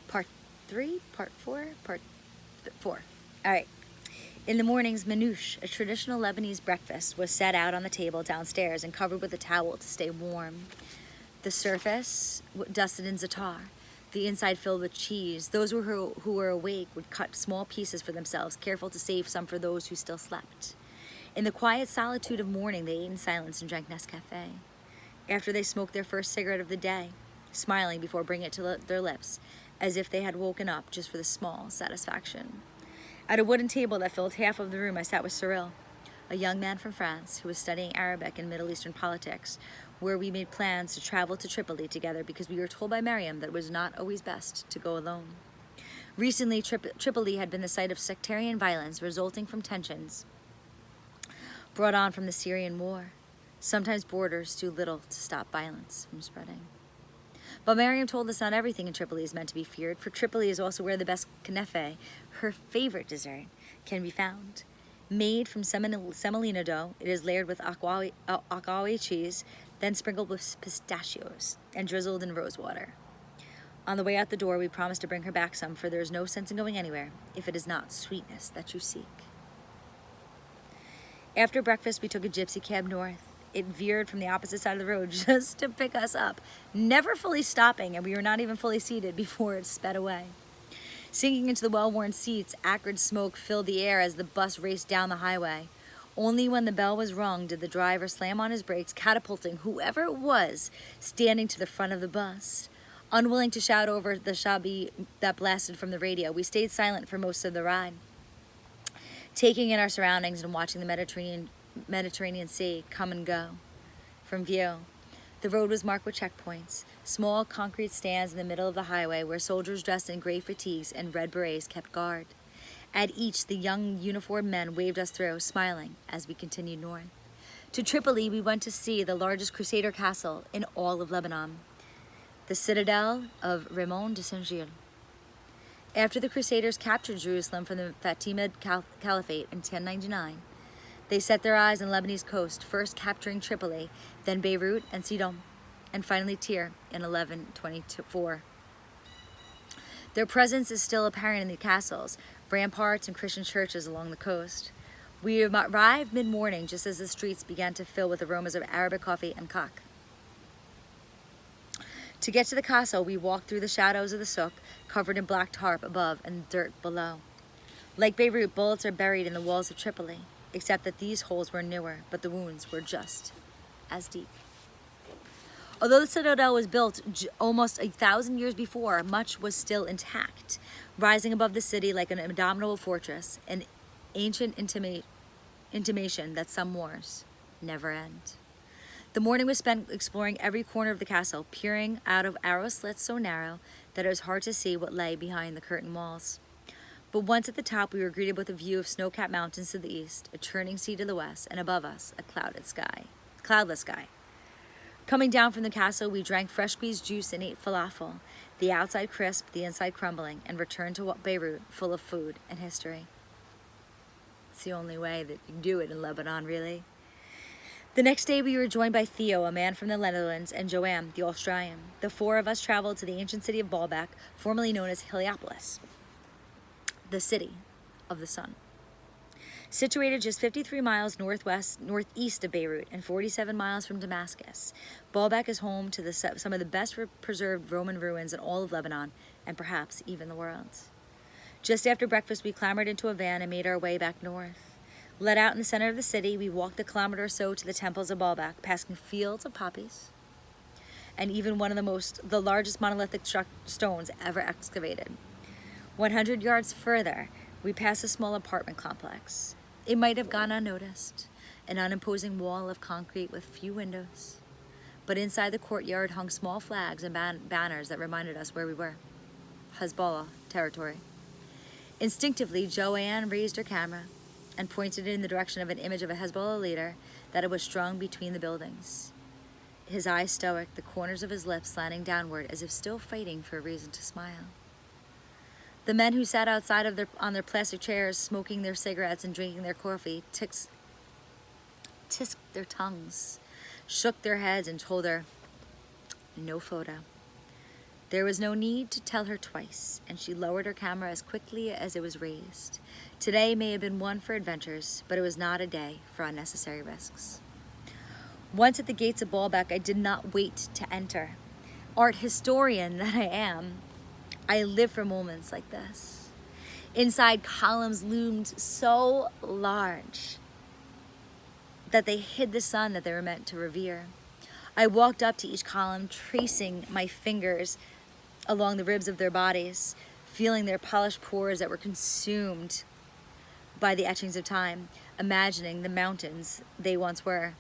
Part 3, Part 4, Part 4. All right. In the mornings, manouche, a traditional Lebanese breakfast, was set out on the table downstairs and covered with a towel to stay warm. The surface dusted in za'atar, the inside filled with cheese. Those who were awake would cut small pieces for themselves, careful to save some for those who still slept. In the quiet solitude of morning, they ate in silence and drank Nescafé. After they smoked their first cigarette of the day, smiling before bringing it to their lips, as if they had woken up just for the small satisfaction. At a wooden table that filled half of the room, I sat with Cyril, a young man from France who was studying Arabic and Middle Eastern politics, where we made plans to travel to Tripoli together because we were told by Miriam that it was not always best to go alone. Recently, Tripoli had been the site of sectarian violence resulting from tensions brought on from the Syrian war. Sometimes borders do little to stop violence from spreading. But Miriam told us not everything in Tripoli is meant to be feared, for Tripoli is also where the best knefe, her favorite dessert, can be found. Made from semolina dough, it is layered with akawi cheese, then sprinkled with pistachios and drizzled in rose water. On the way out the door, we promised to bring her back some, for there is no sense in going anywhere if it is not sweetness that you seek. After breakfast, we took a gypsy cab north. It veered from the opposite side of the road just to pick us up, never fully stopping, and we were not even fully seated before it sped away. Sinking into the well-worn seats, acrid smoke filled the air as the bus raced down the highway. Only when the bell was rung did the driver slam on his brakes, catapulting whoever it was standing to the front of the bus. Unwilling to shout over the shabi that blasted from the radio, we stayed silent for most of the ride, taking in our surroundings and watching the Mediterranean Sea come and go from view. The road was marked with checkpoints, small concrete stands in the middle of the highway where soldiers dressed in gray fatigues and red berets kept guard. At each, the young uniformed men waved us through, smiling as we continued north. To Tripoli, we went to see the largest Crusader castle in all of Lebanon, the citadel of Raymond de Saint-Gilles. After the Crusaders captured Jerusalem from the Fatimid Caliphate in 1099, they set their eyes on Lebanese coast, first capturing Tripoli, then Beirut and Sidon, and finally Tyre in 1124. Their presence is still apparent in the castles, ramparts, and Christian churches along the coast. We arrived mid-morning just as the streets began to fill with aromas of Arabic coffee and kak. To get to the castle, we walked through the shadows of the souk, covered in black tarp above and dirt below. Like Beirut, bullets are buried in the walls of Tripoli, except that these holes were newer, but the wounds were just as deep. Although the citadel was built almost 1,000 years before, much was still intact, rising above the city like an indomitable fortress, an ancient intimation that some wars never end. The morning was spent exploring every corner of the castle, peering out of arrow slits so narrow that it was hard to see what lay behind the curtain walls. But once at the top, we were greeted with a view of snow-capped mountains to the east, a churning sea to the west, and above us, a cloudless sky. Coming down from the castle, we drank fresh squeezed juice and ate falafel, the outside crisp, the inside crumbling, and returned to Beirut full of food and history. It's the only way that you do it in Lebanon, really. The next day, we were joined by Theo, a man from the Netherlands, and Joanne, the Australian. The four of us traveled to the ancient city of Baalbek, formerly known as Heliopolis, the city of the sun. Situated just 53 miles northeast of Beirut and 47 miles from Damascus, Baalbek is home to some of the best preserved Roman ruins in all of Lebanon and perhaps even the world. Just after breakfast, we clambered into a van and made our way back north. Let out in the center of the city, we walked a kilometer or so to the temples of Baalbek, passing fields of poppies and even one of the largest monolithic stones ever excavated. 100 yards further, we passed a small apartment complex. It might have gone unnoticed, an unimposing wall of concrete with few windows. But inside the courtyard hung small flags and banners that reminded us where we were. Hezbollah territory. Instinctively, Joanne raised her camera and pointed it in the direction of an image of a Hezbollah leader that it was strung between the buildings. His eyes stoic, the corners of his lips slanting downward as if still fighting for a reason to smile. The men who sat outside on their plastic chairs, smoking their cigarettes and drinking their coffee, tisked their tongues, shook their heads, and told her, "No photo." There was no need to tell her twice, and she lowered her camera as quickly as it was raised. Today may have been one for adventures, but it was not a day for unnecessary risks. Once at the gates of Baalbek, I did not wait to enter. Art historian that I am, I live for moments like this. Inside, columns loomed so large that they hid the sun that they were meant to revere. I walked up to each column, tracing my fingers along the ribs of their bodies, feeling their polished pores that were consumed by the etchings of time, imagining the mountains they once were.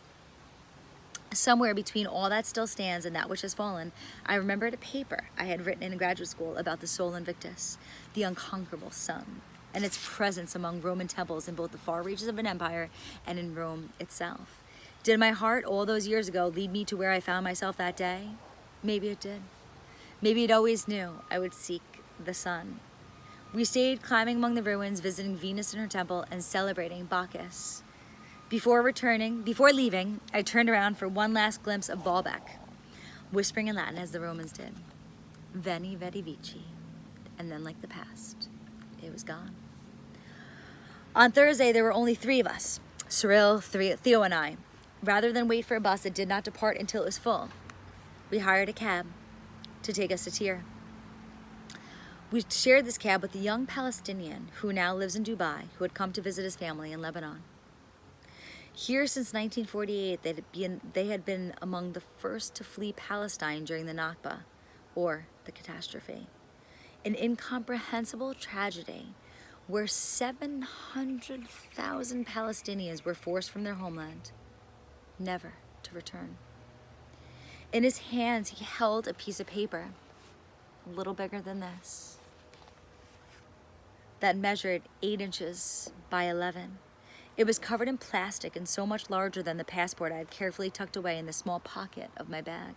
Somewhere between all that still stands and that which has fallen, I remembered a paper I had written in graduate school about the Sol Invictus, the unconquerable sun, and its presence among Roman temples in both the far reaches of an empire and in Rome itself. Did my heart all those years ago lead me to where I found myself that day? Maybe it did. Maybe it always knew I would seek the sun. We stayed climbing among the ruins, visiting Venus in her temple, and celebrating Bacchus. Before leaving, I turned around for one last glimpse of Baalbek, whispering in Latin as the Romans did. Veni, vidi, vici. And then, like the past, it was gone. On Thursday, there were only 3 of us, Cyril, Theo, and I. Rather than wait for a bus that did not depart until it was full, we hired a cab to take us to Tyre. We shared this cab with a young Palestinian who now lives in Dubai, who had come to visit his family in Lebanon. Here since 1948, they had been among the first to flee Palestine during the Nakba, or the catastrophe, an incomprehensible tragedy where 700,000 Palestinians were forced from their homeland, never to return. In his hands, he held a piece of paper, a little bigger than this, that measured 8 inches by 11. It was covered in plastic and so much larger than the passport I had carefully tucked away in the small pocket of my bag.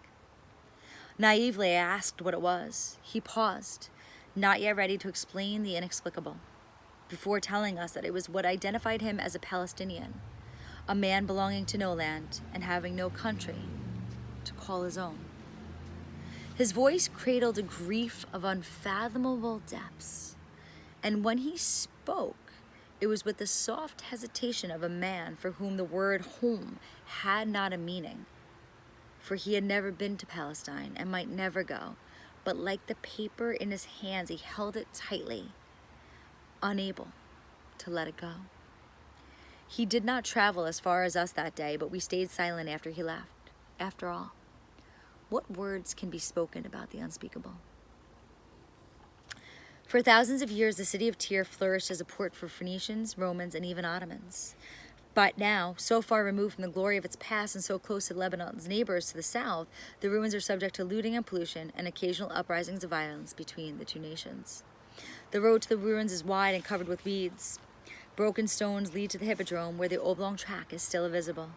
Naively, I asked what it was. He paused, not yet ready to explain the inexplicable, before telling us that it was what identified him as a Palestinian, a man belonging to no land and having no country to call his own. His voice cradled a grief of unfathomable depths, and when he spoke, it was with the soft hesitation of a man for whom the word home had not a meaning, for he had never been to Palestine and might never go, but like the paper in his hands, he held it tightly, unable to let it go. He did not travel as far as us that day, but we stayed silent after he left. After all, what words can be spoken about the unspeakable? For thousands of years, the city of Tyre flourished as a port for Phoenicians, Romans, and even Ottomans. But now, so far removed from the glory of its past and so close to Lebanon's neighbors to the south, the ruins are subject to looting and pollution and occasional uprisings of violence between the two nations. The road to the ruins is wide and covered with weeds. Broken stones lead to the hippodrome, where the oblong track is still visible,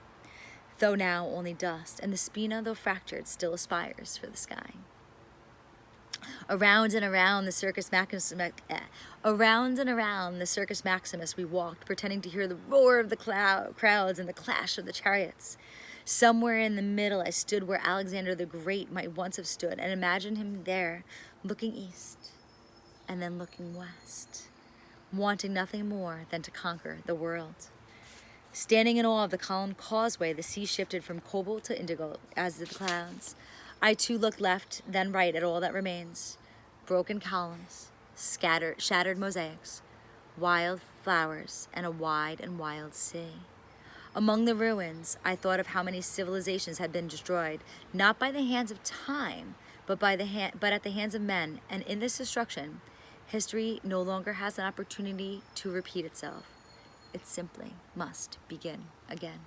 though now only dust, and the spina, though fractured, still aspires for the sky. Around and around the Circus Maximus we walked, pretending to hear the roar of the crowds and the clash of the chariots. Somewhere in the middle I stood where Alexander the Great might once have stood, and imagined him there, looking east and then looking west, wanting nothing more than to conquer the world. Standing in awe of the columned causeway, the sea shifted from cobalt to indigo, as did the clouds. I too looked left, then right at all that remains. Broken columns, shattered mosaics, wild flowers, and a wide and wild sea. Among the ruins, I thought of how many civilizations had been destroyed, not by the hands of time, but at the hands of men. And in this destruction, history no longer has an opportunity to repeat itself. It simply must begin again.